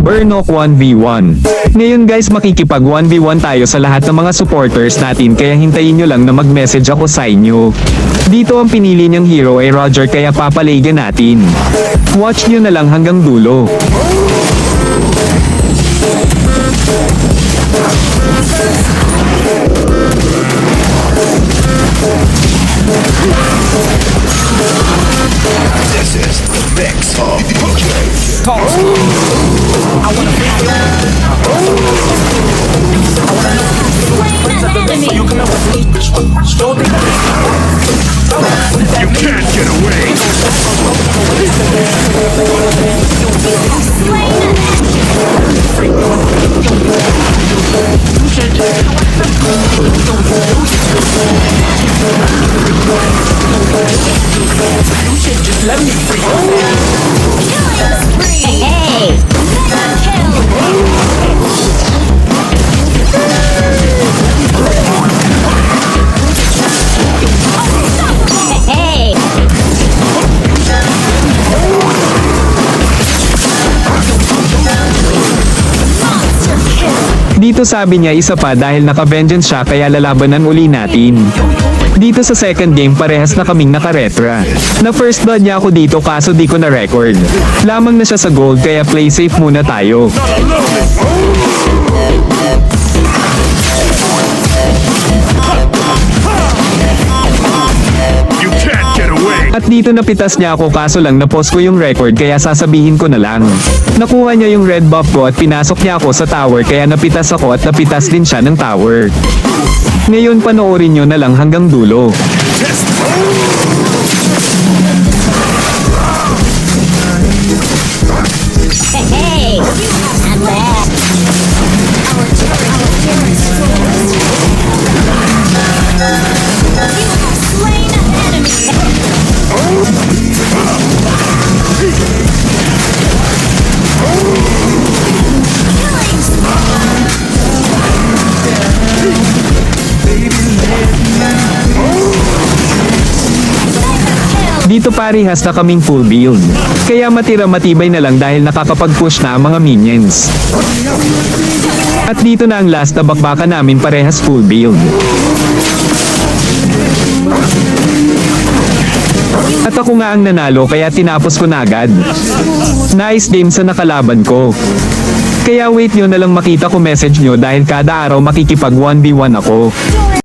Burnok 1v1. Ngayon guys, makikipag 1v1 tayo sa lahat ng mga supporters natin, kaya hintayin nyo lang na mag-message ako sa inyo. Dito ang pinili niyang hero ay Roger, kaya papalagan natin. Watch nyo na lang hanggang dulo. This is the mix of DJ Talk to me. I wanna be you can never You can't get away. just let me free. Hey! Hey! Dito sabi niya isa pa dahil naka-vengeance siya, kaya lalabanan uli natin. Dito sa second game parehas na kaming naka-retra. Na first blood niya ako dito kaso di ko na record. Lamang na siya sa gold, kaya play safe muna tayo. You can't get away. At dito napitas niya ako kaso lang na-post ko yung record, kaya sasabihin ko na lang. Nakuha niya yung red buff ko at pinasok niya ako sa tower, kaya napitas ako at napitas din siya ng tower. Ngayon panoorin nyo na lang hanggang dulo. Hey! I'm back! Slain an enemy! Dito parehas na kaming full build. Kaya matira-matibay na lang dahil nakakapag-push na ang mga minions. At dito na ang last na bakbakan namin, parehas full build. At ako nga ang nanalo, kaya tinapos ko na agad. Nice game sa nakalaban ko. Kaya wait nyo na lang makita ko message nyo dahil kada araw makikipag 1v1 ako.